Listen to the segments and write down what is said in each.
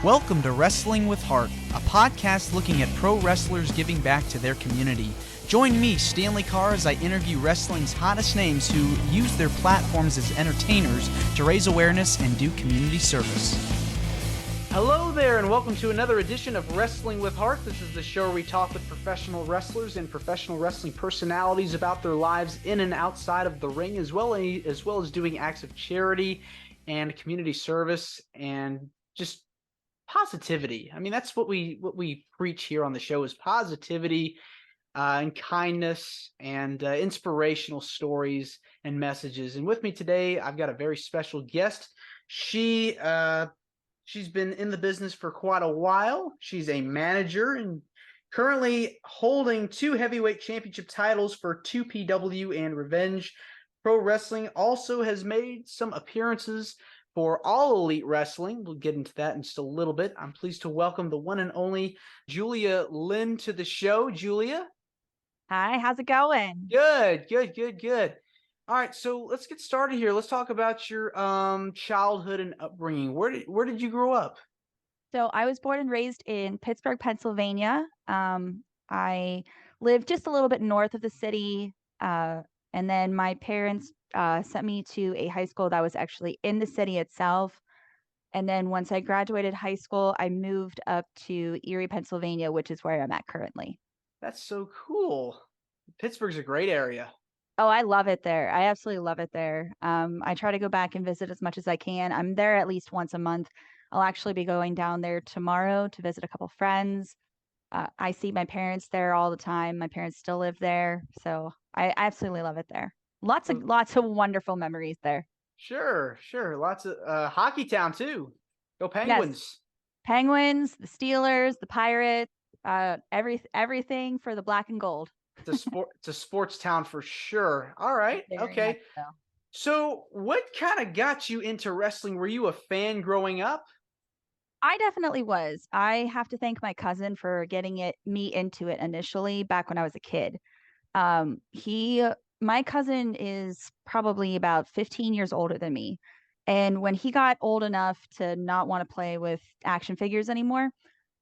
Welcome to Wrestling with Heart, a podcast looking at pro wrestlers giving back to their community. Join me, Stanley Carr, as I interview wrestling's hottest names who use their platforms as entertainers to raise awareness and do community service. Hello there, and welcome to another edition of Wrestling with Heart. This is the show where we talk with professional wrestlers and professional wrestling personalities about their lives in and outside of the ring, as well as doing acts of charity and community service and just positivity. I mean, that's what we preach here on the show is positivity and kindness and inspirational stories and messages. And with me today, I've got a very special guest. She's been in the business for quite a while. She's a manager and currently holding 2 heavyweight championship titles for 2PW and Revenge Pro Wrestling. Also has made some appearances for All Elite Wrestling. We'll get into that in just a little bit. I'm pleased to welcome the one and only Julia Lynn to the show. Julia? Hi, how's it going? Good. All right, so let's get started here. Let's talk about your childhood and upbringing. Where did you grow up? So I was born and raised in Pittsburgh, Pennsylvania. I lived just a little bit north of the city, and then my parents sent me to a high school that was actually in the city itself. And then once I graduated high school, I moved up to Erie, Pennsylvania, which is where I'm at currently. That's so cool. Pittsburgh's a great area. Oh, I love it there. I absolutely love it there. I try to go back and visit as much as I can. I'm there at least once a month. I'll actually be going down there tomorrow to visit a couple friends. I see my parents there all the time. My parents still live there, so I absolutely love it there. Lots of wonderful memories there. Sure. Lots of hockey town too. Go Penguins. Yes, Penguins, the Steelers, the Pirates, everything for the black and gold. It's a sports town for sure. All right. Very Okay. much so. So what kind of got you into wrestling? Were you a fan growing up? I definitely was. I have to thank my cousin for getting me into it initially back when I was a kid. My cousin is probably about 15 years older than me. And when he got old enough to not want to play with action figures anymore,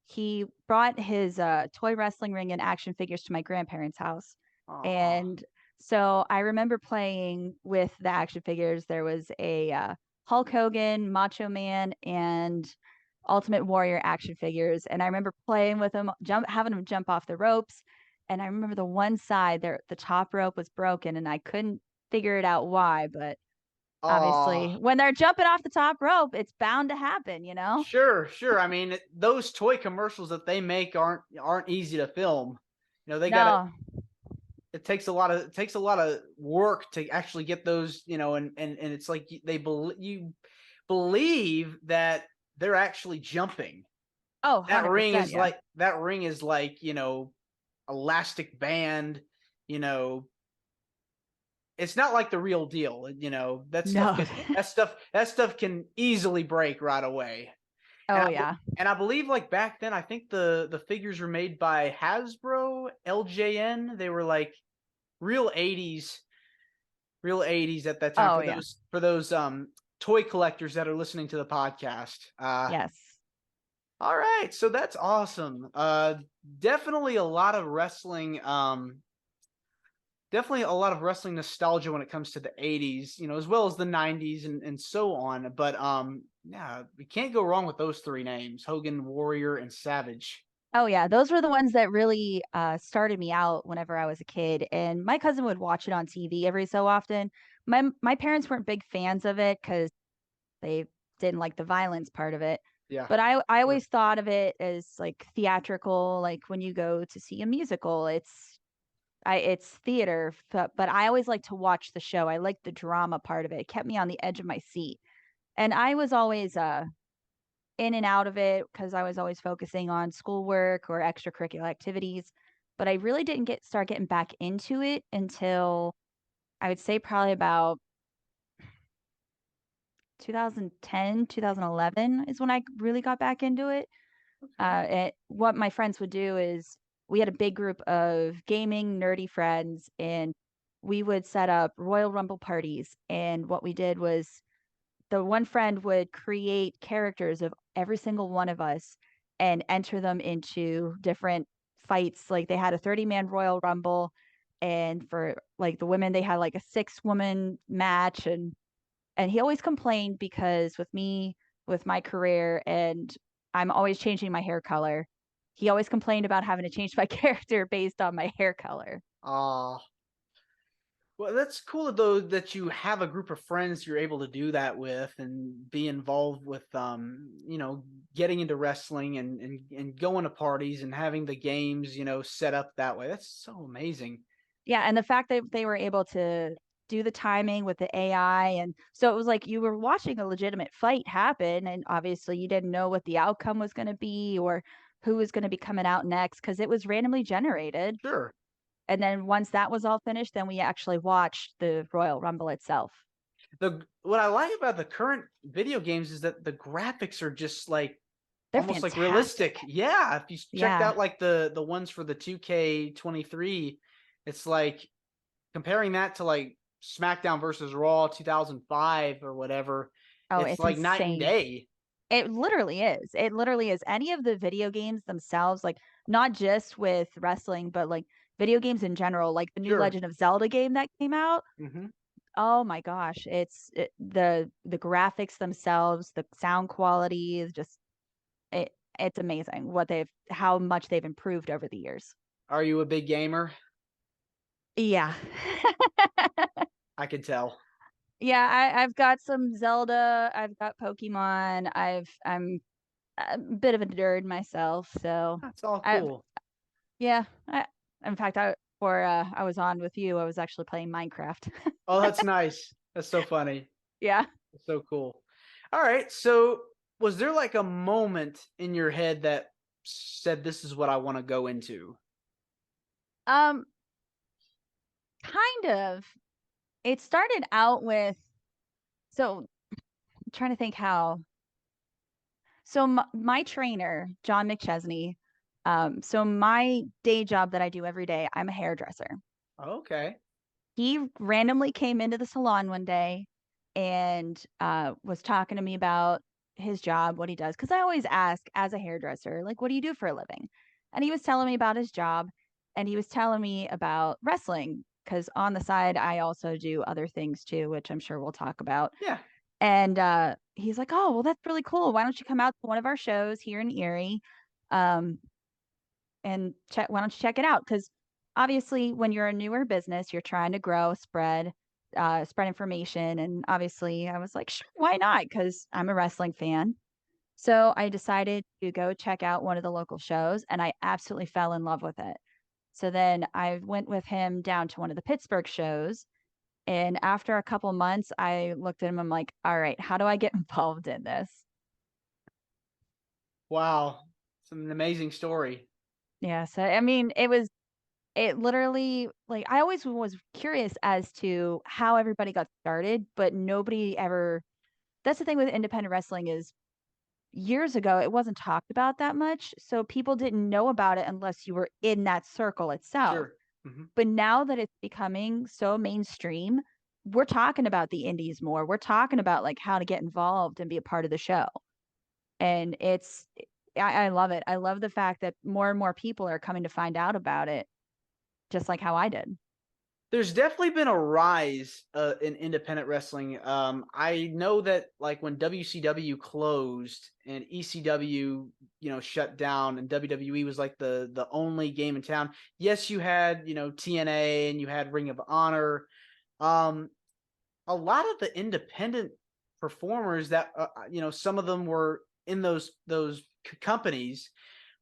he brought his toy wrestling ring and action figures to my grandparents' house. Aw. And so I remember playing with the action figures. There was a Hulk Hogan, Macho Man, and Ultimate Warrior action figures. And I remember playing with them, having them jump off the ropes. And I remember the one side there, the top rope was broken, and I couldn't figure it out why. But obviously, Aw. when they're jumping off the top rope, it's bound to happen, you know? Sure. I mean, those toy commercials that they make aren't easy to film. You know, No, it takes a lot of work to actually get those, you know, and it's like you believe that they're actually jumping. oh, That ring 100%, is yeah. like, you know, elastic band, you know, it's not like the real deal, you know. No. That stuff can easily break right away. And Oh, yeah. I believe like back then, I think the figures were made by Hasbro, LJN. They were like real 80s at that time Oh, for yeah. those toy collectors that are listening to the podcast. Yes. All right, so that's awesome. Definitely a lot of wrestling. Definitely a lot of wrestling nostalgia when it comes to the 80s, you know, as well as the 90s and so on. But yeah, we can't go wrong with those 3 names: Hogan, Warrior, and Savage. Oh, yeah. Those were the ones that really started me out whenever I was a kid. And my cousin would watch it on TV every so often. My parents weren't big fans of it because they didn't like the violence part of it. Yeah. But I Sure. always thought of it as like theatrical, like when you go to see a musical, it's theater, but I always like to watch the show. I like the drama part of it. It kept me on the edge of my seat. And I was always in and out of it because I was always focusing on schoolwork or extracurricular activities. But I really didn't start getting back into it until I would say probably about 2010, 2011 is when I really got back into it. What my friends would do is we had a big group of gaming nerdy friends, and we would set up Royal Rumble parties. And what we did was the one friend would create characters of every single one of us and enter them into different fights. Like they had a 30-man Royal Rumble, and for like the women, they had like a 6-woman match, and he always complained because with me, with my career, and I'm always changing my hair color. He always complained about having to change my character based on my hair color. Ah, well, that's cool though that you have a group of friends you're able to do that with and be involved with, getting into wrestling and going to parties and having the games, set up that way. That's so amazing. Yeah, and the fact that they were able to do the timing with the AI, and so it was like you were watching a legitimate fight happen, and obviously you didn't know what the outcome was going to be or who was going to be coming out next because it was randomly generated. Sure. And then once that was all finished, then we actually watched the Royal Rumble itself. The What I like about the current video games is that the graphics are just like They're almost like realistic. fantastic. Yeah, if you checked Yeah. out like the ones for the 2K23, it's like comparing that to like SmackDown versus Raw 2005 or whatever, Oh, it's it's like night and insane. day. It literally is. It literally is. Any of the video games themselves, like not just with wrestling, but like video games in general, like the new Sure. Legend of Zelda game that came out. Hmm. Oh my gosh, the graphics themselves, the sound quality is just it's amazing what they've how much they've improved over the years. Are you a big gamer? Yeah. I can tell. Yeah, I've got some Zelda, I've got Pokemon, I'm a bit of a nerd myself, so That's all I cool. yeah, in fact I was on with you, I was actually playing Minecraft. Oh, that's nice. That's so funny. Yeah. That's so cool. All right. So, was there like a moment in your head that said, "This is what I want to go into"? Um kind of. It started out with so I'm trying to think how. So my trainer, John McChesney, so my day job that I do every day, I'm a hairdresser. Okay. He randomly came into the salon one day and was talking to me about his job, what he does. Because I always ask, as a hairdresser, like, what do you do for a living? And he was telling me about his job, and he was telling me about wrestling. Because on the side, I also do other things too, which I'm sure we'll talk about. Yeah. And he's like, "Oh, well, that's really cool. Why don't you come out to one of our shows here in Erie? Um, and check why don't you check it out? Because obviously when you're a newer business, you're trying to grow, spread information. And obviously I was like, sure, why not? Because I'm a wrestling fan. So I decided to go check out one of the local shows and I absolutely fell in love with it. So then I went with him down to one of the Pittsburgh shows. And after a couple months, I looked at him. I'm like, all right, how do I get involved in this? Wow. It's an amazing story. Yeah. So, I mean, it literally like I always was curious as to how everybody got started, but nobody ever that's the thing with independent wrestling is years ago it wasn't talked about that much, so people didn't know about it unless you were in that circle itself. Sure. Hmm. But now that it's becoming so mainstream, we're talking about the indies more. We're talking about like how to get involved and be a part of the show. And I love it. I love the fact that more and more people are coming to find out about it, just like how I did. There's definitely been a rise in independent wrestling. I know that like when WCW closed and ECW, shut down, and WWE was like the only game in town. Yes, you had TNA and you had Ring of Honor. Um, a lot of the independent performers that some of them were in those companies,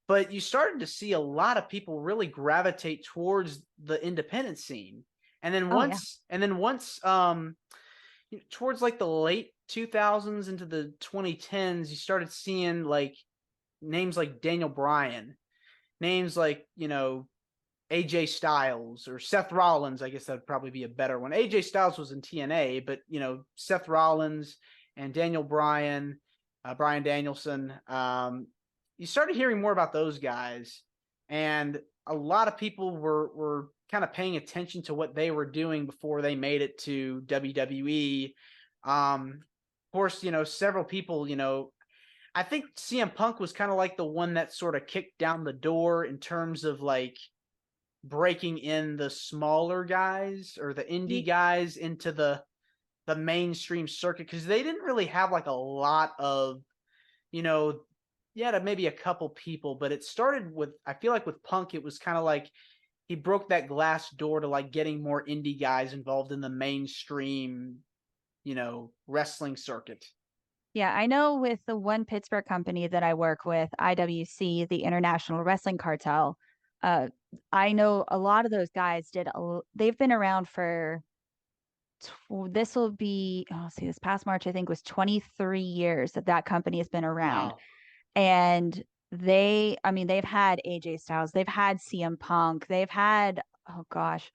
but you started to see a lot of people really gravitate towards the independent scene. And then Oh yeah. once towards like the late 2000s into the 2010s, you started seeing like names like Daniel Bryan, names like AJ Styles or Seth Rollins. I guess that would probably be a better one. AJ Styles was in TNA, but Seth Rollins and Daniel Bryan, Bryan Danielson. You started hearing more about those guys, and a lot of people were kind of paying attention to what they were doing before they made it to WWE. Of course, several people, I think CM Punk was kind of like the one that sort of kicked down the door in terms of like breaking in the smaller guys or the indie Ye guys into the mainstream circuit, because they didn't really have like a lot of, you know, yeah, maybe a couple people, but it started with, I feel like with Punk, it was kind of like he broke that glass door to like getting more indie guys involved in the mainstream, wrestling circuit. Yeah, I know with the one Pittsburgh company that I work with, IWC, the International Wrestling Cartel, uh, I know a lot of those guys they've been around for this will be, oh, see, this past March, I think was 23 years that that company has been around. Wow. And I mean, they've had AJ Styles, they've had CM Punk, they've had, oh gosh,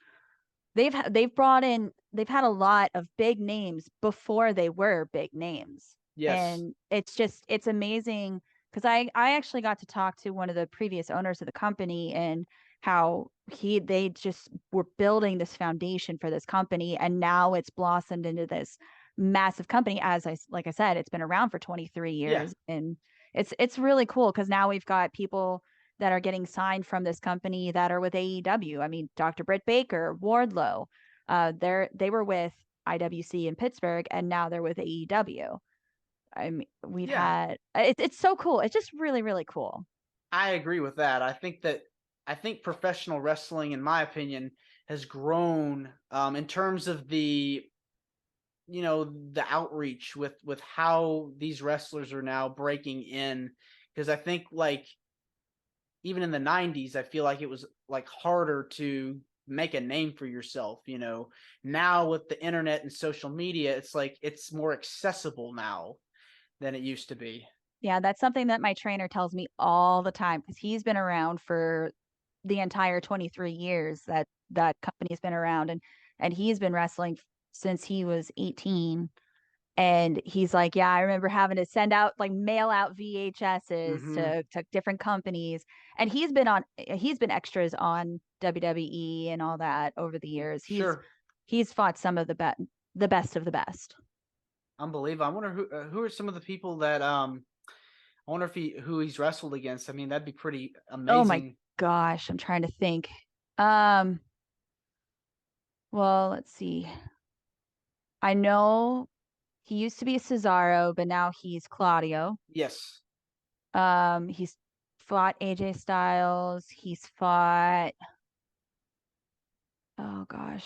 they've had a lot of big names before they were big names. Yes. And it's amazing because I actually got to talk to one of the previous owners of the company and how they just were building this foundation for this company, and now it's blossomed into this massive company. Like I said, it's been around for 23 Yeah. years, and it's really cool because now we've got people that are getting signed from this company that are with AEW. I mean, Dr. Britt Baker, Wardlow, they were with IWC in Pittsburgh, and now they're with AEW. I mean, Yeah. it's so cool. It's just really, really cool. I agree with that. I think professional wrestling, in my opinion, has grown in terms of the outreach with how these wrestlers are now breaking in. Because I think like even in the 90s, I feel like it was like harder to make a name for yourself. Now with the internet and social media, it's like it's more accessible now than it used to be. Yeah, that's something that my trainer tells me all the time because he's been around for the entire 23 years that that company's been around, and he's been wrestling since he was 18. And he's like, yeah, I remember having to send out like mail out VHSs Hmm. to different companies. And he's been extras on WWE and all that over the years. Sure. He's fought some of the best of the best. Unbelievable. I wonder who are some of the people that I wonder if who he's wrestled against. I mean, that'd be pretty Oh my amazing. gosh, I'm trying to think. Um, well, let's see. I know he used to be Cesaro, but now he's Claudio. Yes. He's fought AJ Styles. He's fought, oh gosh,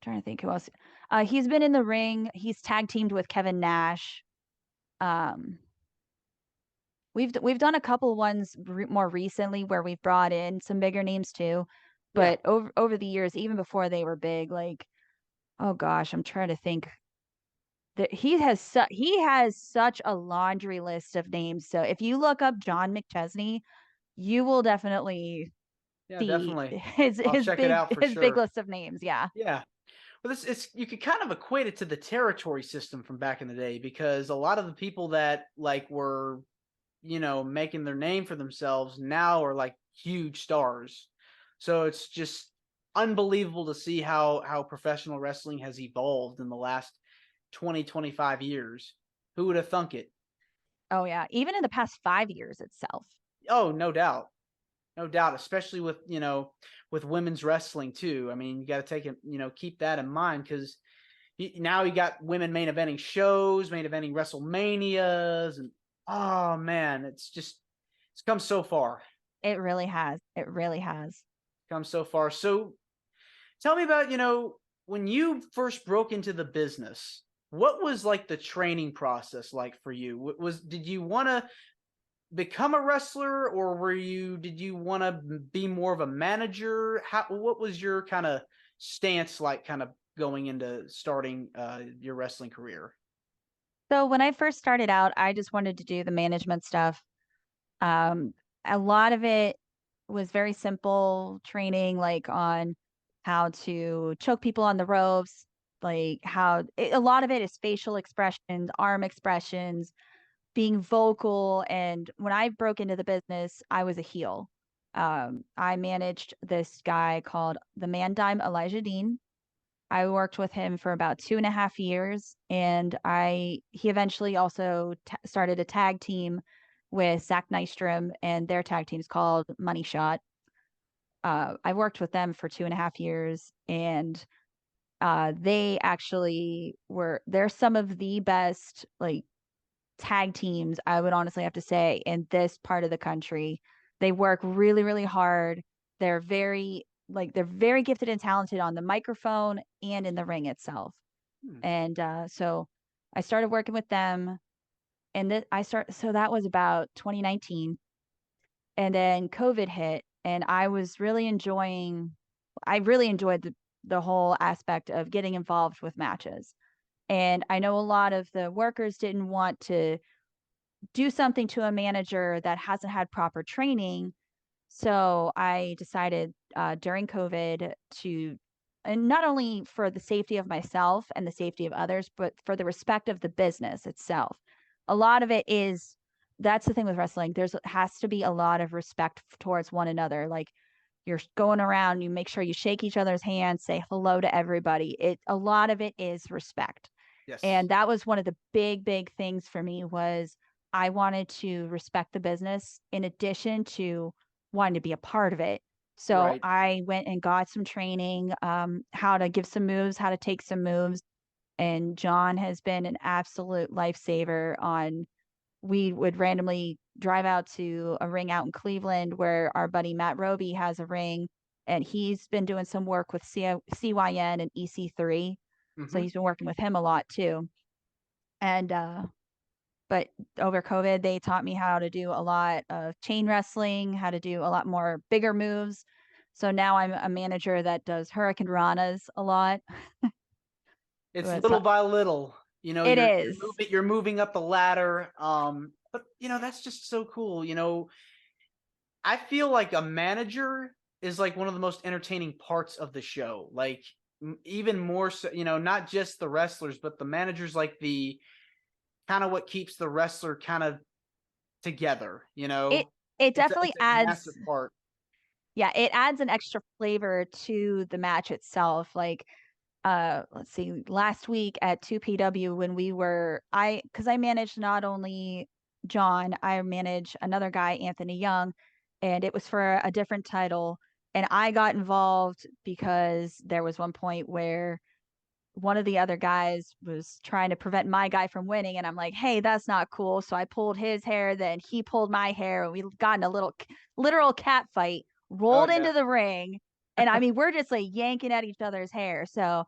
trying to think who else. He's been in the ring. He's tag teamed with Kevin Nash. Um, we've done a couple ones more recently where we've brought in some bigger names too, Yeah. but over the years, even before they were big, like, oh gosh, I'm trying to think. That he has such a laundry list of names. So if you look up John McChesney, you will definitely Yeah, see definitely. I'll check it out for his big sure. list of names. Yeah. Yeah. Well, this it's you could kind of equate it to the territory system from back in the day, because a lot of the people that like were, making their name for themselves now are like huge stars. So it's just unbelievable to see how professional wrestling has evolved in the last 20-25 years. Who would have thunk it? Oh yeah. Even in the past 5 years itself. Oh, no doubt. No doubt, especially with women's wrestling too. I mean, you got to take it, keep that in mind, because now you got women main eventing shows, main eventing WrestleManias, and oh man, it's come so far. It really has. It really has. Come so far. So tell me about, when you first broke into the business, what was like the training process like for you? Did you want to become a wrestler, or did you want to be more of a manager? What was your kind of stance like, kind of going into starting your wrestling career? So when I first started out, I just wanted to do the management stuff. Um, a lot of it was very simple training, like on how to choke people on the ropes, a lot of it is facial expressions, arm expressions, being vocal. And when I broke into the business, I was a heel. I managed this guy called the Man Dime Elijah Dean. I worked with him for about 2.5 years, and he eventually also started a tag team with Zach Nystrom, and their tag team is called Money Shot. I worked with them for 2.5 years, and they actually they're some of the best like tag teams, I would honestly have to say, in this part of the country. They work really, really hard. They're very gifted and talented on the microphone and in the ring itself. Hmm. And so I started working with them, and so that was about 2019. And then COVID hit, and I really enjoyed the whole aspect of getting involved with matches. And I know a lot of the workers didn't want to do something to a manager that hasn't had proper training. So I decided during COVID and not only for the safety of myself and the safety of others, but for the respect of the business itself. A lot of it is That's the thing with wrestling. Has to be a lot of respect towards one another. Like, you're going around, you make sure you shake each other's hands, say hello to everybody. A lot of it is respect. Yes. And that was one of the big things for me. Was I wanted to respect the business in addition to wanting to be a part of it. So Right. I went and got some training, how to give some moves, how to take some moves. And John has been an absolute lifesaver. We would randomly drive out to a ring out in Cleveland where our buddy Matt Roby has a ring, and he's been doing some work with CYN and EC3. So Hmm. he's been working with him a lot too. And but over COVID, they taught me how to do a lot of chain wrestling, how to do a lot more bigger moves. So now I'm a manager that does Hurricane Ranas a lot. It's It's little by little, it you're is. moving up the ladder. But that's just so cool. I feel like a manager is like one of the most entertaining parts of the show. Like, even more so, not just the wrestlers, but the managers, like the kind of what keeps the wrestler kind of together. It it It's a definitely it's a massive adds part. Yeah, it adds an extra flavor to the match itself. Like, let's see, last week at 2PW, when because I managed not only John, I manage another guy, Anthony Young, and it was for a different title. And I got involved because there was one point where one of the other guys was trying to prevent my guy from winning, and I'm like, hey, that's not cool. So I pulled his hair, then he pulled my hair, and we got in a little literal cat fight, Oh rolled yeah. into the ring. And I mean, we're just like yanking at each other's hair. So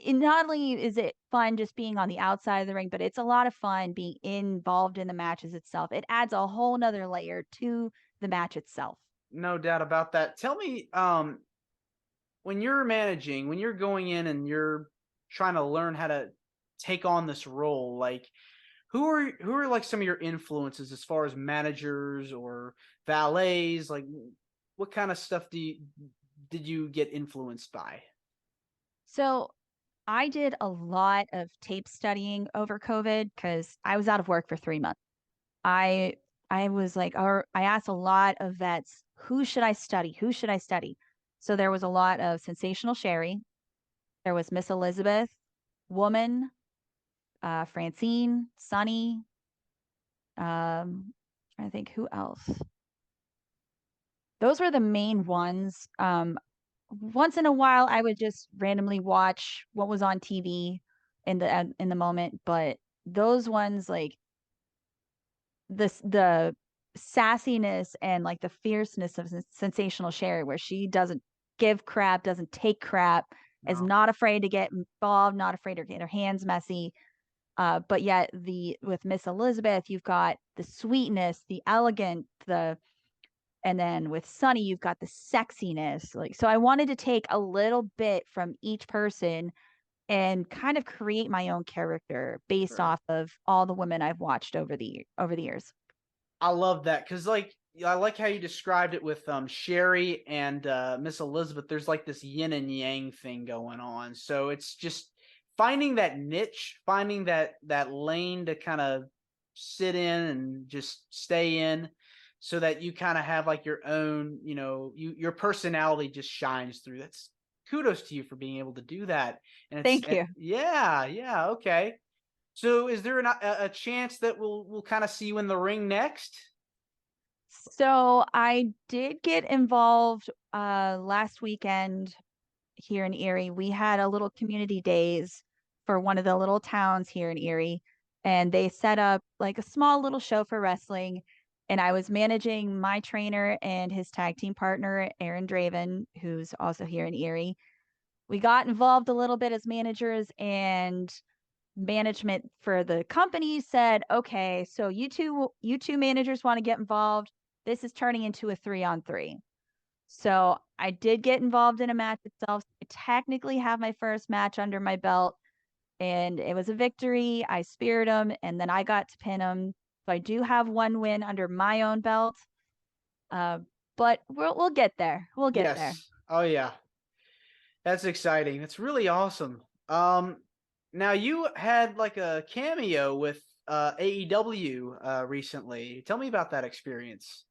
not only is it fun just being on the outside of the ring, but it's a lot of fun being involved in the matches itself. It adds a whole nother layer to the match itself. No doubt about that. Tell me, when you're managing, when you're going in and you're trying to learn how to take on this role, like, who are like some of your influences as far as managers or valets? Like, what kind of stuff did you get influenced by? So I did a lot of tape studying over COVID because I was out of work for 3 months. I I was like, or I asked a lot of vets, who should I study? Who should I study? So there was a lot of Sensational Sherry. There was Miss Elizabeth, Woman, Francine, Sunny. I think who else. Those were the main ones. Once in a while, I would just randomly watch what was on TV in the moment, but those ones, like the sassiness and like the fierceness of Sensational Sherry, where she doesn't give crap, doesn't take crap, is No. not afraid to get involved, not afraid to get her hands messy. But yet the with Miss Elizabeth, you've got the sweetness, the elegant, and then with Sunny, you've got the sexiness. Like, so I wanted to take a little bit from each person and kind of create my own character based Sure. off of all the women I've watched over the years. I love that because, like, I like how you described it with Sherry and Miss Elizabeth. There's like this yin and yang thing going on. So it's just finding that niche, finding that lane to kind of sit in and just stay in, so that you kind of have like your own, your personality just shines through. kudos to you for being able to do that. And Thank you. yeah, okay. So is there a chance that we'll kind of see you in the ring next? So I did get involved last weekend here in Erie. We had a little community days for one of the little towns here in Erie, and they set up like a small little show for wrestling. And I was managing my trainer and his tag team partner, Aaron Draven, who's also here in Erie. We got involved a little bit as managers, and management for the company said, okay, so you two managers want to get involved. This is turning into a 3-on-3. So I did get involved in a match itself. I technically have my first match under my belt, and it was a victory. I speared him, and then I got to pin him. So I do have one win under my own belt. Uh, but we'll get there. We'll get there. Yes. Oh yeah. That's exciting. That's really awesome. Now you had like a cameo with AEW recently. Tell me about that experience.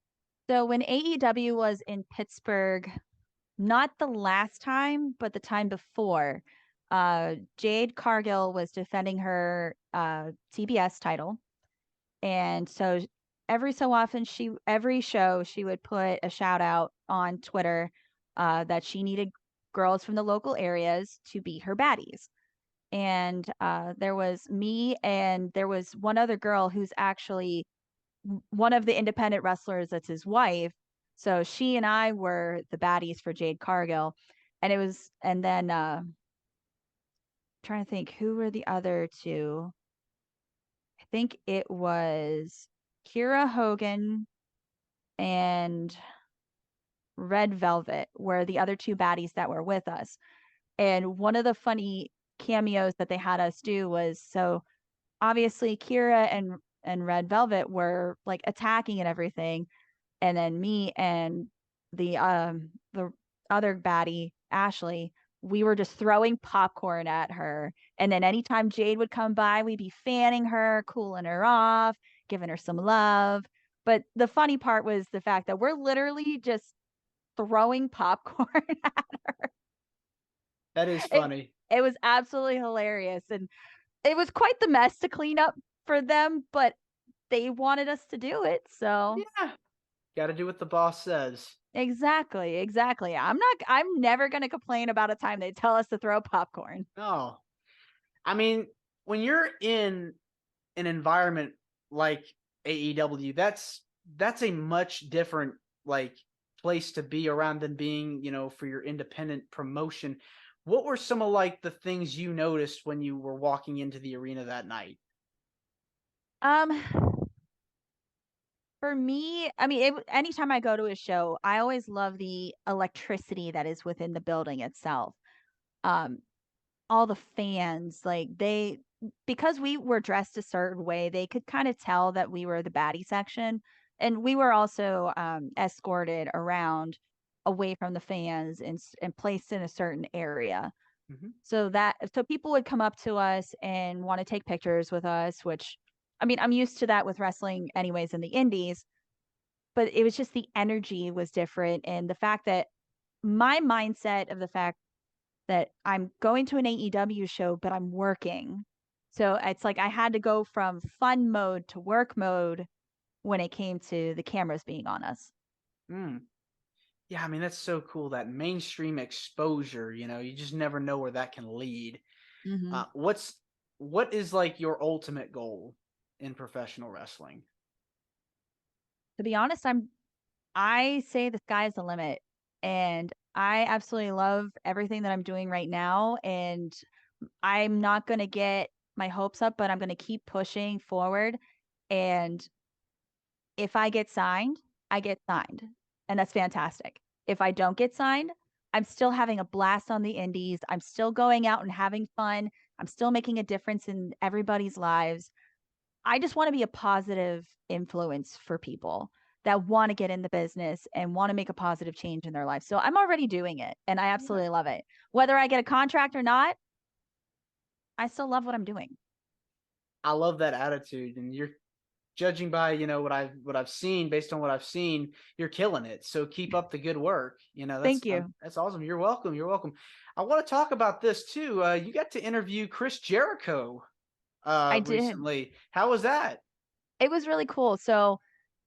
So when AEW was in Pittsburgh, not the last time, but the time before, Jade Cargill was defending her TBS title. And so every so often, every show, she would put a shout out on Twitter that she needed girls from the local areas to be her baddies. And there was me, and there was one other girl who's actually one of the independent wrestlers that's his wife. So she and I were the baddies for Jade Cargill. And then trying to think who were the other two. I think it was Kira Hogan and Red Velvet were the other two baddies that were with us. And one of the funny cameos that they had us do was, so obviously Kira and Red Velvet were like attacking and everything, and then me and the other baddie, Ashley, we were just throwing popcorn at her. And then anytime Jade would come by, we'd be fanning her, cooling her off, giving her some love. But the funny part was the fact that we're literally just throwing popcorn at her. That is It, funny. it was absolutely hilarious. And it was quite the mess to clean up for them, but they wanted us to do it. So Yeah. Got to do what the boss says. exactly. I'm never going to complain about a time they tell us to throw popcorn. No. I mean, when you're in an environment like AEW, that's a much different like place to be around than being, for your independent promotion. What were some of like the things you noticed when you were walking into the arena that night? Um, for me, I mean, anytime I go to a show, I always love the electricity that is within the building itself. Um, all the fans, like because we were dressed a certain way, they could kind of tell that we were the baddie section. And we were also escorted around away from the fans and placed in a certain area. Hmm. So people would come up to us and want to take pictures with us, which I mean, I'm used to that with wrestling anyways in the indies, but it was just the energy was different. And the fact that my mindset of the fact that I'm going to an AEW show, but I'm working. So it's like I had to go from fun mode to work mode when it came to the cameras being on us. Mm. Yeah, I mean that's so cool, that mainstream exposure. You just never know where that can lead. Mm-hmm. What is like your ultimate goal in professional wrestling? To be honest, I say the sky's the limit, and I absolutely love everything that I'm doing right now, and I'm not going to get my hopes up, but I'm going to keep pushing forward. And if I get signed, I get signed. And that's fantastic. If I don't get signed, I'm still having a blast on the indies. I'm still going out and having fun. I'm still making a difference in everybody's lives. I just want to be a positive influence for people that want to get in the business and want to make a positive change in their life. So I'm already doing it, and I Yeah. absolutely love it. Whether I get a contract or not, I still love what I'm doing. I love that attitude, and judging by, what I've seen, based on what I've seen, you're killing it. So keep up the good work. Thank you. That's awesome. You're welcome. You're welcome. I want to talk about this too. You got to interview Chris Jericho I did. recently. How was that? It was really cool. So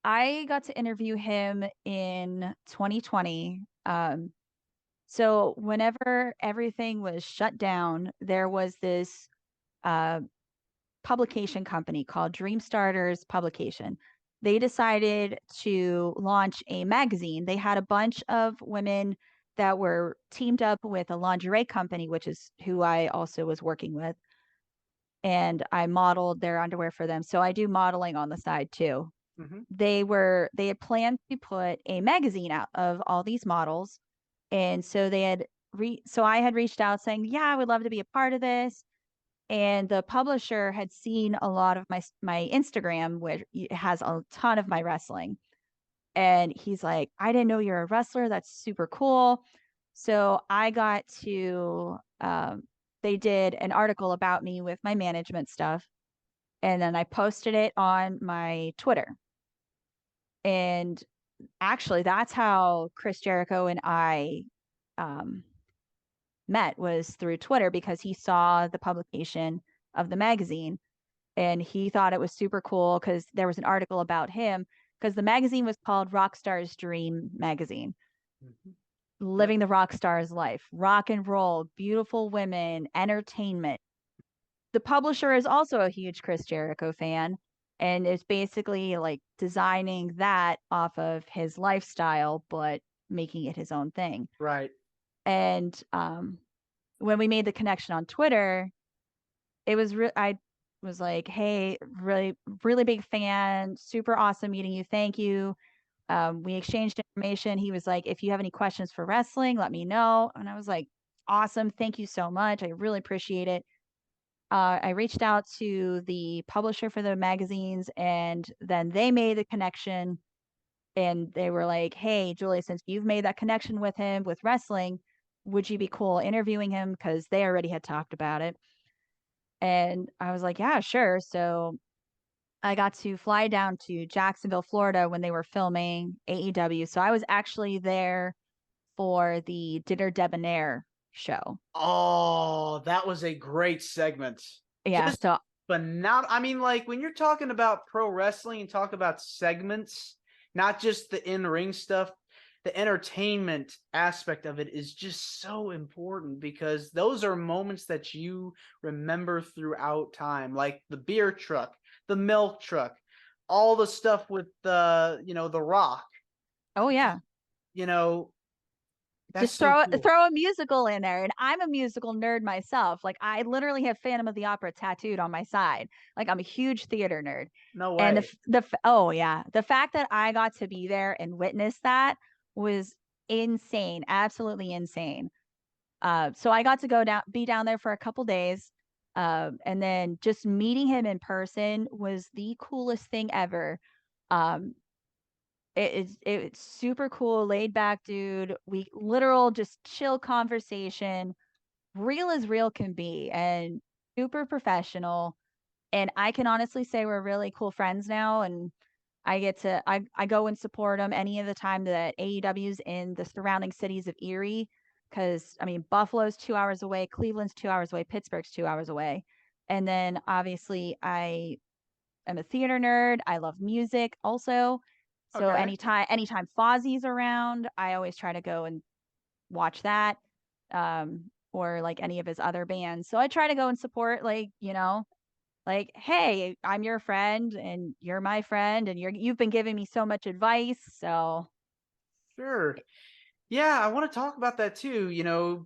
I got to interview him in 2020. So whenever everything was shut down, there was this uh, publication company called Dream Starters Publication. They decided to launch a magazine. They had a bunch of women that were teamed up with a lingerie company, which is who I also was working with. And I modeled their underwear for them. So I do modeling on the side too. Mm-hmm. They had planned to put a magazine out of all these models. And so so I had reached out saying, yeah, I would love to be a part of this. And the publisher had seen a lot of my Instagram, which has a ton of my wrestling. And he's like, I didn't know you're a wrestler. That's super cool. So I got to they did an article about me with my management stuff. And then I posted it on my Twitter. And actually, that's how Chris Jericho and I um, met, was through Twitter, because he saw the publication of the magazine and he thought it was super cool because there was an article about him, because the magazine was called Rockstar's Dream Magazine. Mm-hmm. Yep. Living the rock star's life, rock and roll, beautiful women, entertainment. The publisher is also a huge Chris Jericho fan and is basically like designing that off of his lifestyle, but making it his own thing. Right. And when we made the connection on Twitter, I was like, hey, really, really big fan, super awesome meeting you. Thank you. We exchanged information. He was like, if you have any questions for wrestling, let me know. And I was like, awesome. Thank you so much. I really appreciate it. I reached out to the publisher for the magazines, and then they made the connection. And they were like, hey, Julia, since you've made that connection with him with wrestling, would you be cool interviewing him? Because they already had talked about it. And I was like, yeah, sure. So I got to fly down to Jacksonville, Florida when they were filming AEW. So I was actually there for the Dinner Debonair show. Oh, that was a great segment. Yeah. Just So, phenomenal. I mean, like when you're talking about pro wrestling and talk about segments, not just the in-ring stuff, the entertainment aspect of it is just so important, because those are moments that you remember throughout time, like the beer truck, the milk truck, all the stuff with the Rock. oh, yeah. You know, that's Just so cool. throw a musical in there. And I'm a musical nerd myself. Like, I literally have Phantom of the Opera tattooed on my side. Like, I'm a huge theater nerd. No And way. oh yeah, the fact that I got to be there and witness that was insane, absolutely insane. So I got to be down there for a couple days. And then just meeting him in person was the coolest thing ever. Um, it's super cool, laid back dude. We literal just chill conversation, real as real can be, and super professional. And I can honestly say we're really cool friends now. And I go and support them any of the time that AEW's in the surrounding cities of Erie. Because I mean, Buffalo's 2 hours away, Cleveland's 2 hours away, Pittsburgh's 2 hours away. And then obviously I am a theater nerd. I love music also. So Okay. anytime Fozzie's around, I always try to go and watch that. Or like any of his other bands. So I try to go and support, like, hey, I'm your friend and you're my friend and you've been giving me so much advice. So Sure. Yeah, I want to talk about that too.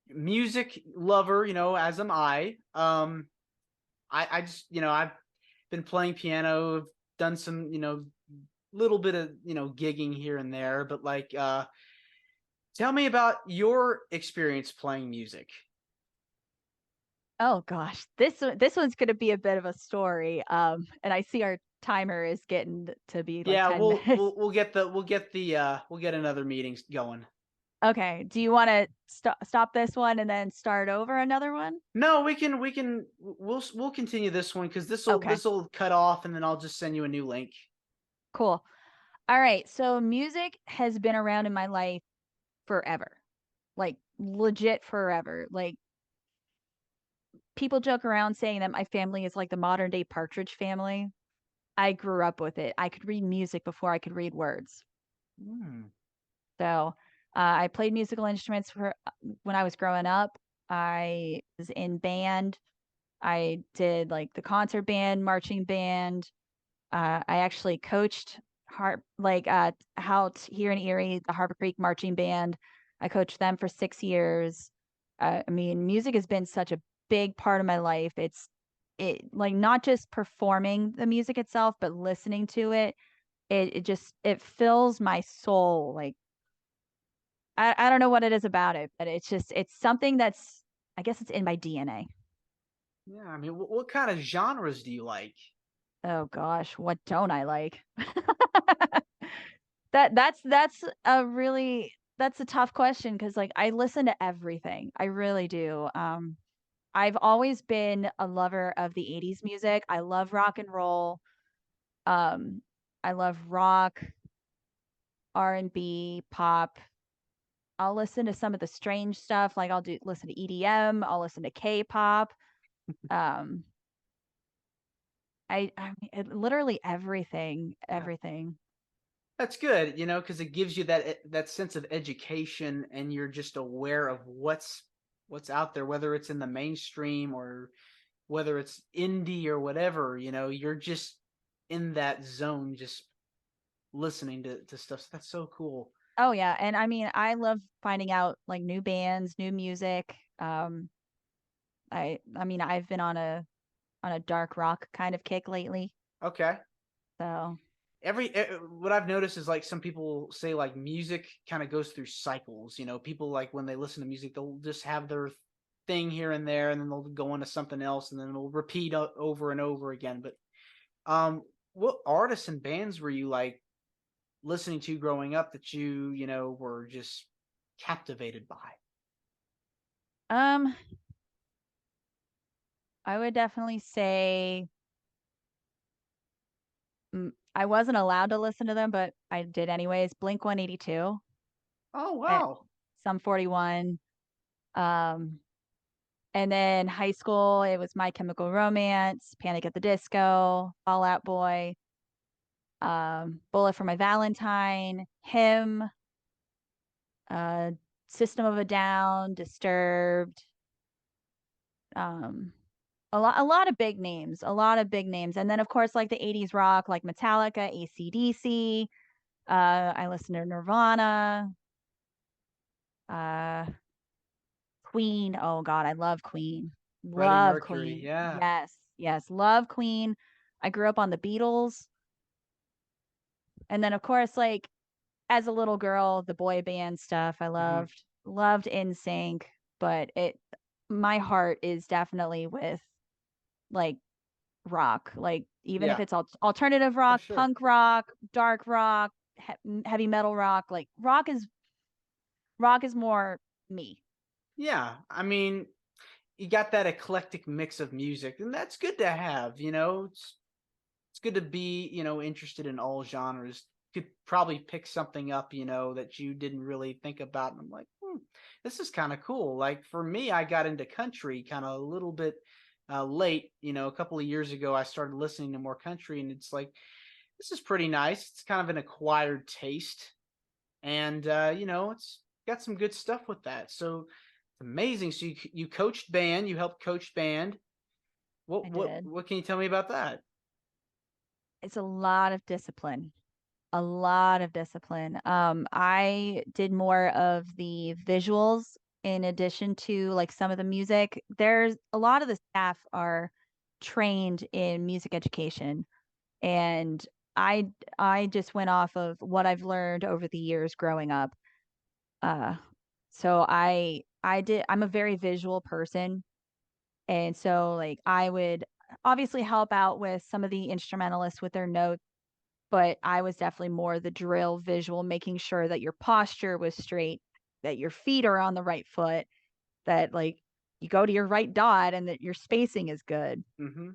Music lover, as am I. I just, I've been playing piano, I've done some, little bit of, gigging here and there, but like, tell me about your experience playing music. oh gosh, this one's gonna be a bit of a story. And I see our timer is getting to be like Yeah, 10 we'll minutes. we'll we'll get the we'll get another meeting going. Okay. Do you want to stop this one and then start over another one? No, we'll continue this one because Okay. this'll cut off, and then I'll just send you a new link. Cool. All right. So music has been around in my life forever. Like legit forever. Like people joke around saying that my family is like the modern day Partridge Family. I grew up with it. I could read music before I could read words. Mm. So, I played musical instruments for when I was growing up. I was in band. I did like the concert band, marching band. I actually coached out here in Erie, the Harbor Creek Marching Band. I coached them for 6 years. I mean, music has been such a big part of my life. It like not just performing the music itself, but listening to it. It just it fills my soul. Like I don't know what it is about it, but it's something that's I guess it's in my DNA. Yeah, I mean, what kind of genres do you like? Oh gosh, what don't I like? That's a tough question because like I listen to everything. I really do. I've always been a lover of the 80s music. I love rock and roll. Um, I love rock, R&B, pop. I'll listen to some of the strange stuff, like I'll do listen to EDM, I'll listen to K-pop. Um, I mean, literally everything, Yeah. everything. That's good, because it gives you that sense of education, and you're just aware of what's out there, whether it's in the mainstream or whether it's indie or whatever. You're just in that zone, just listening to stuff. So that's so cool. Oh yeah, and I mean, I love finding out like new bands, new music. I mean, I've been on a dark rock kind of kick lately. Okay. So, What I've noticed is like some people say like music kind of goes through cycles. People like when they listen to music, they'll just have their thing here and there, and then they'll go into something else, and then it'll repeat over and over again. But what artists and bands were you like listening to growing up that you were just captivated by? um, I would definitely say I wasn't allowed to listen to them, but I did anyways. Blink 182, Oh at wow. some 41. Um, and then high school, it was My Chemical Romance, Panic at the Disco, Fall Out Boy, Bullet for My Valentine, Him, uh, System of a Down, Disturbed, um, a lot of big names, a lot of big names. And then of course like the 80s rock, like Metallica, AC/DC. I listened to Nirvana, uh, Queen. Oh God, I love Queen. Freddie Love Mercury, Queen. yeah. Yes, yes, love Queen. I grew up on the Beatles. And then of course, like as a little girl, the boy band stuff I Hmm. loved NSYNC, but it my heart is definitely with like rock. Like even if Yeah, it's alternative for rock, sure. punk rock, dark rock, heavy metal rock, like rock is more me. Yeah, I mean, you got that eclectic mix of music, and that's good to have. It's good to be interested in all genres. Could probably pick something up that you didn't really think about, and I'm like, this is kind of cool. Like for me, I got into country kind of a little bit late. A couple of years ago, I started listening to more country, and it's like this is pretty nice. It's kind of an acquired taste, and it's got some good stuff with that. So it's amazing. So you coached band, you helped coach band. I What what did. what can you tell me about that? It's a lot of discipline. A lot of discipline. I did more of the visuals in addition to like some of the music. There's a lot of the staff are trained in music education, and I I just went off of what I've learned over the years growing up. Uh, so I'm a very visual person, and so like I would obviously help out with some of the instrumentalists with their notes, but I was definitely more the drill visual, making sure that your posture was straight. that your feet are on the right foot, that like you go to your right dot and that your spacing is good. Mm-hmm.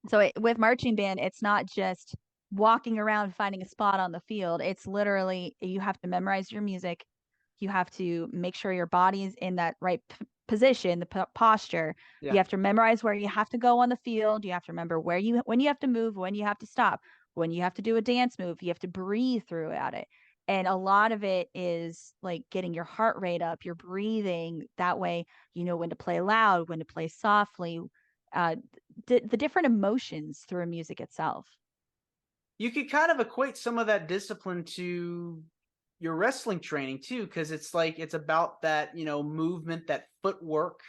So with marching band, it's not just walking around finding a spot on the field. It's literally you have to memorize your music. You have to make sure your body is in that right position, the posture. You Yeah. have to memorize where you have to go on the field. You have to remember when you have to move, when you have to stop, when you have to do a dance move. You have to breathe throughout it. And a lot of it is like getting your heart rate up, your breathing. That way, you know when to play loud, when to play softly, uh, the different emotions through music itself. You could kind of equate some of that discipline to your wrestling training too, because it's like it's about that, movement, that footwork,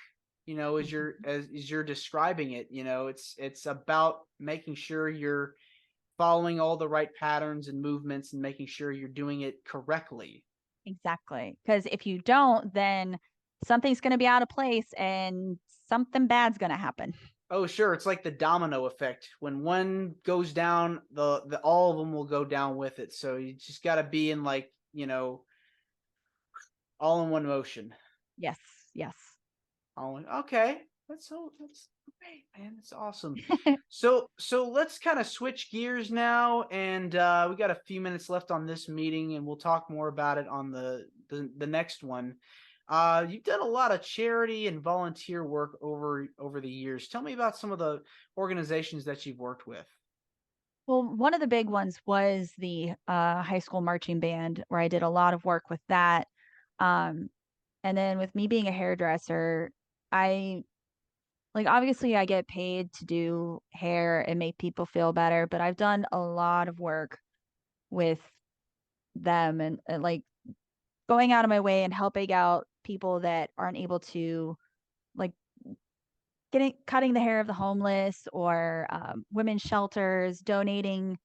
Mhm. as you're describing it. It's about making sure you're following all the right patterns and movements and making sure you're doing it correctly. Exactly. Because if you don't, then something's going to be out of place and something bad's going to happen. Oh, sure. It's like the domino effect. When one goes down, the all of them will go down with it. So you just got to be in like, all in one motion. Yes. Yes. All in, okay. That's great, man. That's awesome. So let's kind of switch gears now, and we got a few minutes left on this meeting, and we'll talk more about it on the next one. You've done a lot of charity and volunteer work over the years. Tell me about some of the organizations that you've worked with. Well, one of the big ones was the high school marching band, where I did a lot of work with that. Um, and then with me being a hairdresser, I like obviously I get paid to do hair and make people feel better, but I've done a lot of work with them and like going out of my way and helping out people that aren't able to like getting cutting the hair of the homeless or women's shelters, donating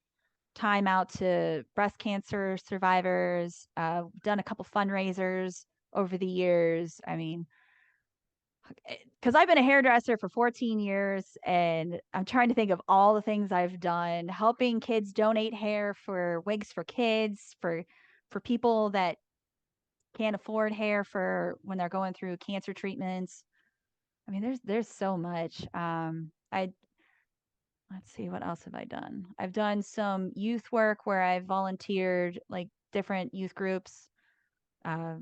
time out to breast cancer survivors. Done a couple fundraisers over the years. I mean, because I've been a hairdresser for 14 years and I'm trying to think of all the things I've done, helping kids donate hair for wigs for kids, for people that can't afford hair for when they're going through cancer treatments. I mean, there's so much. I Let's see, what else have I done? I've done some youth work where I volunteered like different youth groups, uh,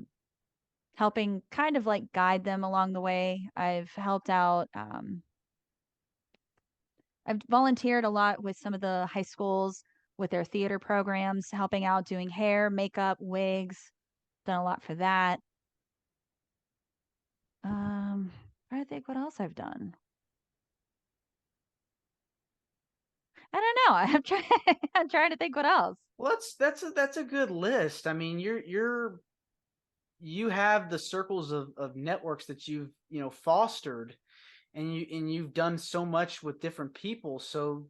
helping kind of like guide them along the way. I've helped out. I've volunteered a lot with some of the high schools with their theater programs, helping out doing hair, makeup, wigs. Done a lot for that. I think what else I've done. I don't know. I'm trying. I'm trying to think what else. Well, that's a good list. I mean, you have the circles of networks that you've fostered, and you've done so much with different people. So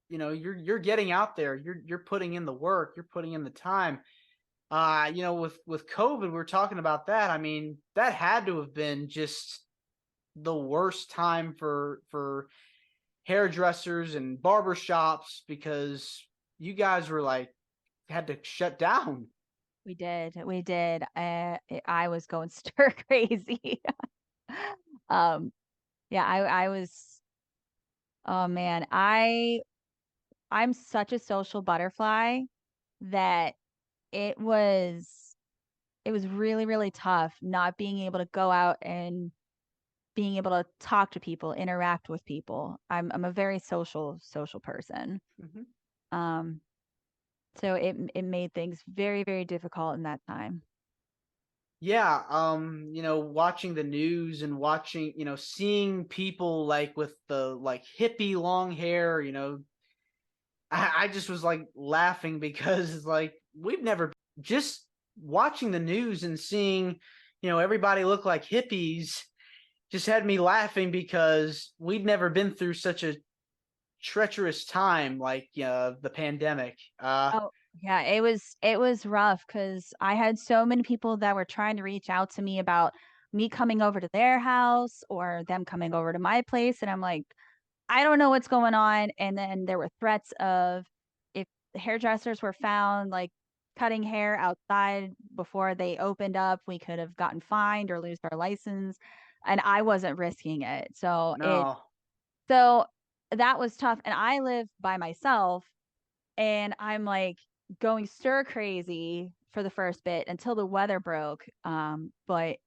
you're getting out there. You're putting in the work. You're putting in the time. With COVID, we were talking about that. I mean, that had to have been just the worst time for hairdressers and barbershops because you guys were like had to shut down. We did. We did. I was going stir crazy. um, yeah, I was. Oh man, I'm such a social butterfly that it was it was really really tough not being able to go out and being able to talk to people, interact with people. I'm a very social person. Mhm. Um, so it made things very very difficult in that time. Yeah, watching the news and watching, seeing people like with the like hippie long hair, I just was like laughing because it's like we've never just watching the news and seeing, everybody look like hippies just had me laughing because we'd never been through such a treacherous time like the pandemic. Oh, yeah, it was rough because I had so many people that were trying to reach out to me about me coming over to their house or them coming over to my place, and I'm like, I don't know what's going on. And then there were threats of if the hairdressers were found like cutting hair outside before they opened up, we could have gotten fined or lose our license. And I wasn't risking it. No. So that was tough. And I live by myself and I'm like going stir crazy for the first bit until the weather broke. But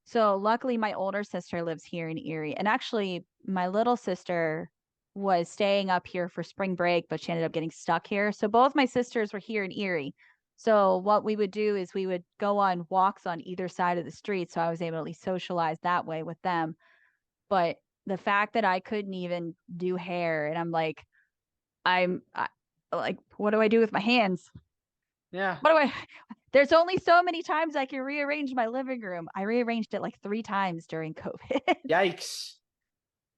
so luckily my older sister lives here in Erie. And actually my little sister was staying up here for spring break, but she ended up getting stuck here. So both my sisters were here in Erie. So what we would do is we would go on walks on either side of the street. So I was able to at least socialize that way with them. But the fact that I couldn't even do hair and I'm like, like, what do I do with my hands? Yeah. What do I There's only so many times I can rearrange my living room. I rearranged it like 3 times during COVID. Yikes.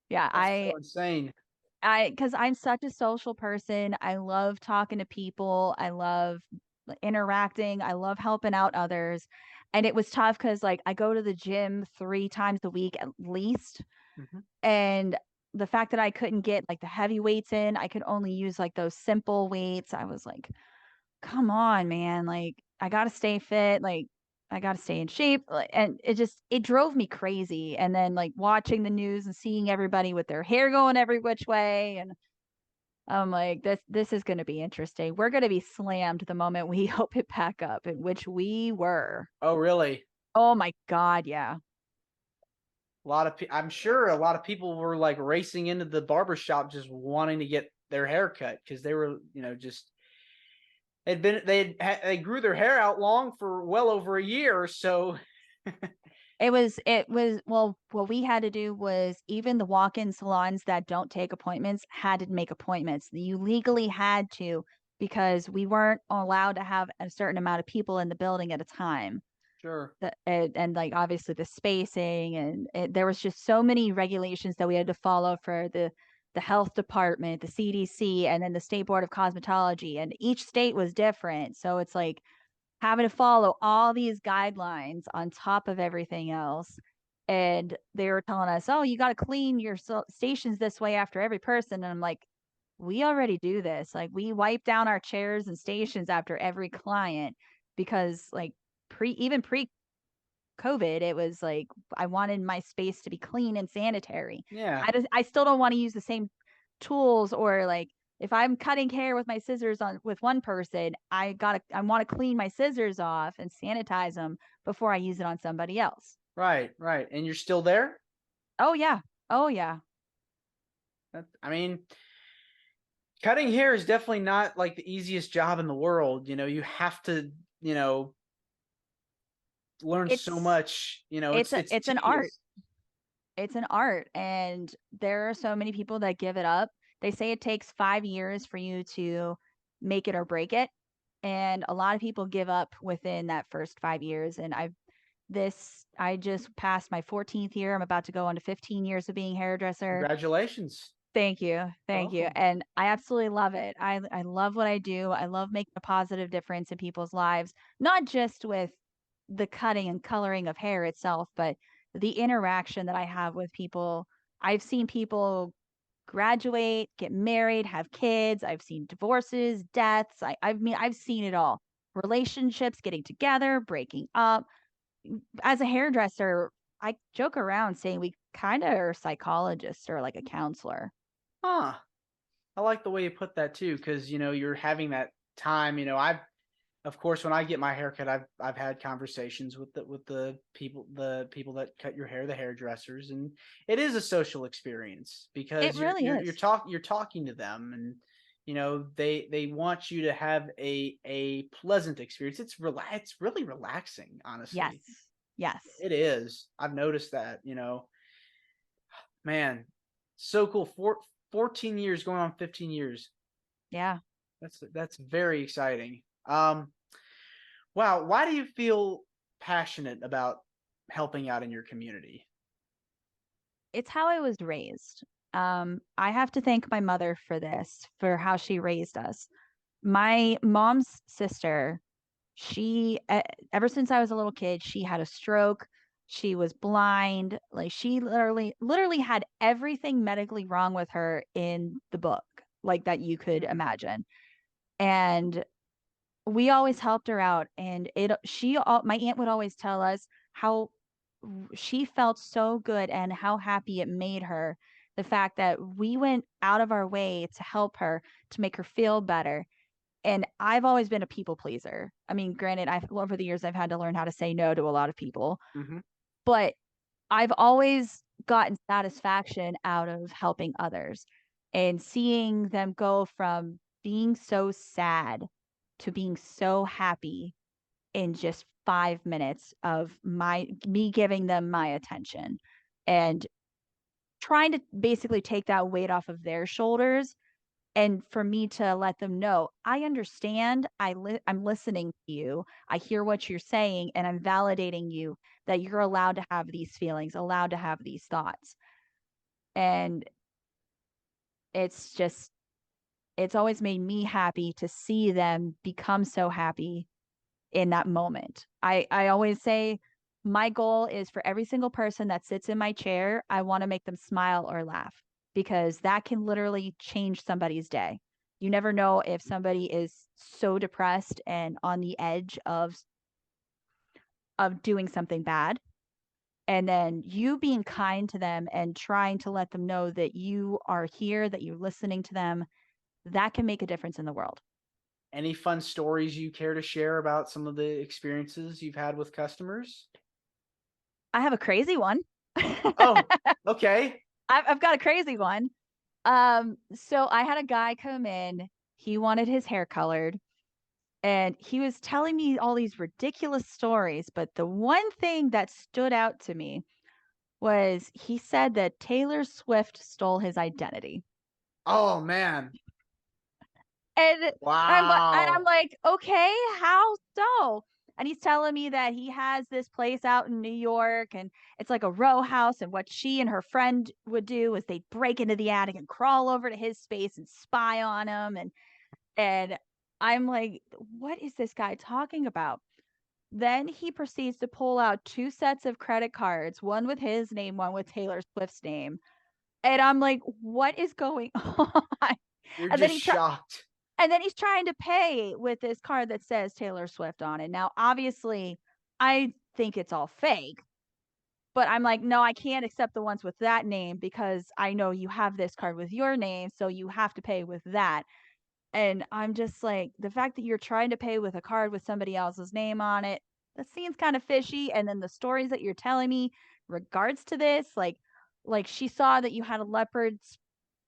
Yeah, That's so insane. because I'm such a social person. I love talking to people. I love interacting. I love helping out others. And it was tough because like I go to the gym 3 times a week at least. Mhm. And the fact that I couldn't get like the heavy weights in, I could only use like those simple weights. I was like, come on, man. Like, I got to stay fit. Like, I got to stay in shape. And it drove me crazy. And then, like, watching the news and seeing everybody with their hair going every which way. And I'm like, this is going to be interesting. We're going to be slammed the moment we open it back up, in which we were. Oh, really? Oh my God. Yeah. I'm sure a lot of people were like racing into the barber shop just wanting to get their hair cut because they were, just they grew their hair out long for well over a year. So Well, what we had to do was even the walk-in salons that don't take appointments had to make appointments. You legally had to because we weren't allowed to have a certain amount of people in the building at a time. sure. And like obviously the spacing there was just so many regulations that we had to follow for the health department, the CDC, and then the State Board of Cosmetology, and each state was different. So it's like having to follow all these guidelines on top of everything else. And they were telling us, oh, you got to clean your stations this way after every person. And I'm like, we already do this. Like, we wipe down our chairs and stations after every client because, like, even pre COVID, it was like I wanted my space to be clean and sanitary. Yeah. I still don't want to use the same tools or like if I'm cutting hair with my scissors on with one person, I want to clean my scissors off and sanitize them before I use it on somebody else. Right. Right. And you're still there? Oh yeah. Oh yeah. I mean, cutting hair is definitely not like the easiest job in the world. You have to, learn so It's much. It's it's an art. tedious. It's an art and there are so many people that give it up. They say it takes 5 years for you to make it or break it. And a lot of people give up within that first 5 years. And I just passed my 14th year. I'm about to go on to 15 years of being a hairdresser. Congratulations. Thank you. Thank you. Welcome. And I absolutely love it. I love what I do. I love making a positive difference in people's lives, not just with the cutting and coloring of hair itself, but the interaction that I have with people. I've seen people graduate, get married, have kids. I've seen divorces, deaths. I've seen it all. Relationships getting together, breaking up. As a hairdresser, I joke around saying we kind of are psychologists or like a counselor. Huh. I like the way you put that too, because you're having that time. Of course, when I get my haircut, I've had conversations with the people that cut your hair, the hairdressers, and it is a social experience It because really is. you're talking to them, and they want you to have a pleasant experience. It's really relaxing, Yes. honestly. Yes. It is. I've noticed that. Man, so cool. 14 years going on 15 years. Yeah. That's very exciting. Wow. Why do you feel passionate about helping out in your community? It's how I was raised. I have to thank my mother for this, for how she raised us. My mom's sister, ever since I was a little kid, she had a stroke. She was blind. Like she literally had everything medically wrong with her in the book, like that you could imagine. And we always helped her out, and my aunt would always tell us how she felt so good and how happy it made her, the fact that we went out of our way to help her, to make her feel better. And I've always been a people pleaser. I mean, granted, I've over the years I've had to learn how to say no to a lot of people, Hmm. but I've always gotten satisfaction out of helping others and seeing them go from being so sad to being so happy in just 5 minutes of me giving them my attention and trying to basically take that weight off of their shoulders, and for me to let them know, "I understand. I'm listening to you. I hear what you're saying, and I'm validating you that you're allowed to have these feelings, allowed to have these thoughts." And it's just it's always made me happy to see them become so happy in that moment. I always say my goal is for every single person that sits in my chair, I want to make them smile or laugh, because that can literally change somebody's day. You never know if somebody is so depressed and on the edge of doing something bad, and then you being kind to them and trying to let them know that you are here, that you're listening to them, that can make a difference in the world. Any fun stories you care to share about some of the experiences you've had with customers? I have a crazy one. Oh, okay. I've got a crazy one. So I had a guy come in, he wanted his hair colored, and he was telling me all these ridiculous stories, but the one thing that stood out to me was he said that Taylor Swift stole his identity. Oh man. And I'm Wow. like, "Okay, how so?" And he's telling me that he has this place out in New York, and it's like a row house, and what she and her friend would do is they'd break into the attic and crawl over to his space and spy on him, and I'm like, "What is this guy talking about?" Then he proceeds to pull out 2 sets of credit cards, one with his name, one with Taylor Swift's name, and I'm like, "What is going on?" You're And then just he tries shocked. and then he's trying to pay with this card that says Taylor Swift on it. Now, obviously, I think it's all fake, but I'm like, "No, I can't accept the ones with that name because I know you have this card with your name, so you have to pay with that." And I'm just like, the fact that you're trying to pay with a card with somebody else's name on it, that seems kind of fishy. And then the stories that you're telling me regards to this, like she saw that you had a leopard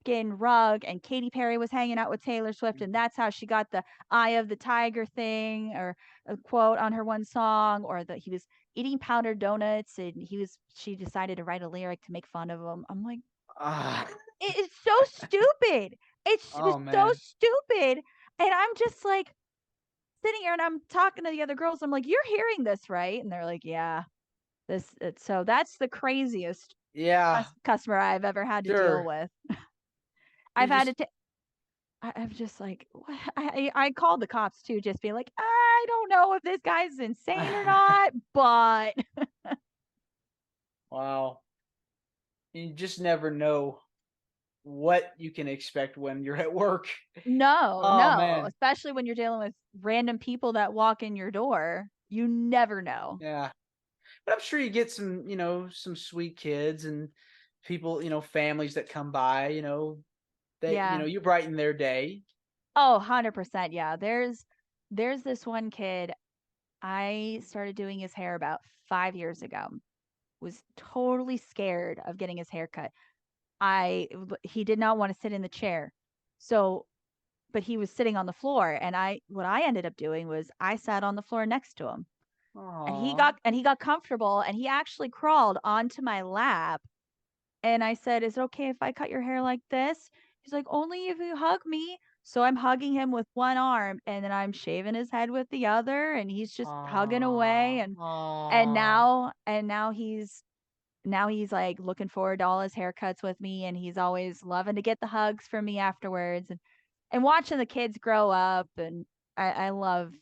skin rug and Katy Perry was hanging out with Taylor Swift, and that's how she got the eye of the tiger thing, or a quote on her one song, or that he was eating powdered donuts and she decided to write a lyric to make fun of him. I'm like, Ah. it is so stupid. It was Oh so man. stupid. And I'm just like sitting here and I'm talking to the other girls. I'm like, "You're hearing this, right?" And they're like, "Yeah." So that's the craziest Yeah, customer I've ever had to deal sure. with. You're I've had just to I'm just like, I called the cops too, just being like, "I don't know if this guy's insane or not, but" wow. You just never know what you can expect when you're at work. No, Oh no, man. especially when you're dealing with random people that walk in your door, you never know. Yeah. But I'm sure you get some, some sweet kids and people, families that come by, that, Yeah. you brighten their day. Oh, 100%, yeah. There's this one kid, I started doing his hair about 5 years ago. Was totally scared of getting his hair cut. He did not wanna sit in the chair. So but he was sitting on the floor, and I ended up doing was I sat on the floor next to him, and Aw. he got comfortable, and he actually crawled onto my lap. And I said, "Is it okay if I cut your hair like this?" He's like, "Only if you hug me." So I'm hugging him with one arm, and then I'm shaving his head with the other, and he's just hugging away, Aw. and Aw. now he's like looking forward to all his haircuts with me, and he's always loving to get the hugs from me afterwards, and watching the kids grow up. And I love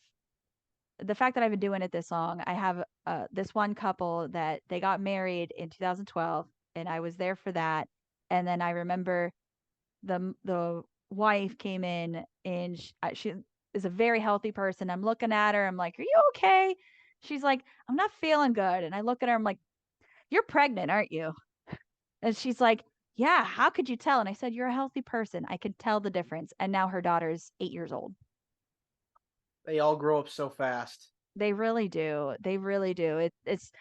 the fact that I've been doing it this long. I have this one couple that they got married in 2012, and I was there for that. And then I remember the wife came in, and she is a very healthy person. I'm looking at her. I'm like, "Are you okay?" She's like, "I'm not feeling good." And I look at her. I'm like, "You're pregnant, aren't you?" And she's like, "Yeah, how could you tell?" And I said, "You're a healthy person. I could tell the difference." And now her daughter's 8 years old. They all grow up so fast. They really do. They really do. It's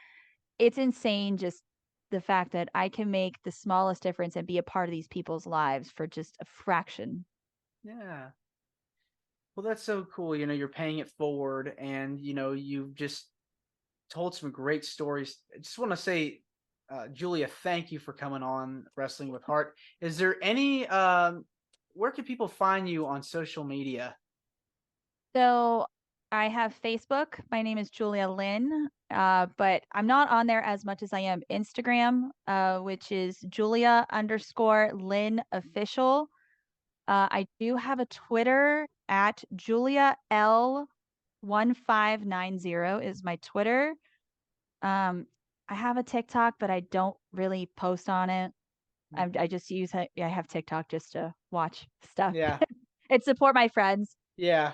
insane just the fact that I can make the smallest difference and be a part of these people's lives for just a fraction. Yeah. Well, that's so cool. You're paying it forward, and you've just told some great stories. I just want to say, Julia, thank you for coming on Wrestling with Heart. Is there any where can people find you on social media? So I have Facebook. My name is Julia Lynn, but I'm not on there as much as I am Instagram, which is Julia_Lynn official. I do have a Twitter at Julia L1590 is my Twitter. I have a TikTok, but I don't really post on it. I just use it. I have TikTok just to watch stuff Yeah. and support my friends. Yeah.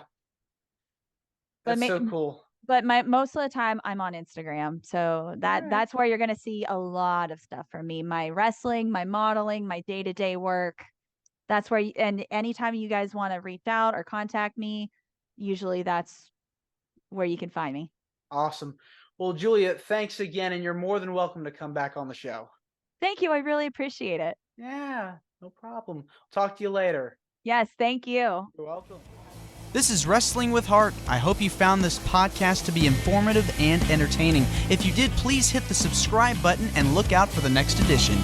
But That's so cool. my most of the time I'm on Instagram. So All right. that's where you're gonna see a lot of stuff from me. My wrestling, my modeling, my day-to-day work. That's where and anytime you guys want to reach out or contact me, usually that's where you can find me. Awesome. Well, Julia, thanks again, and you're more than welcome to come back on the show. Thank you. I really appreciate it. Yeah, no problem. Talk to you later. Yes, thank you. You're welcome. This is Wrestling with Heart. I hope you found this podcast to be informative and entertaining. If you did, please hit the subscribe button and look out for the next edition.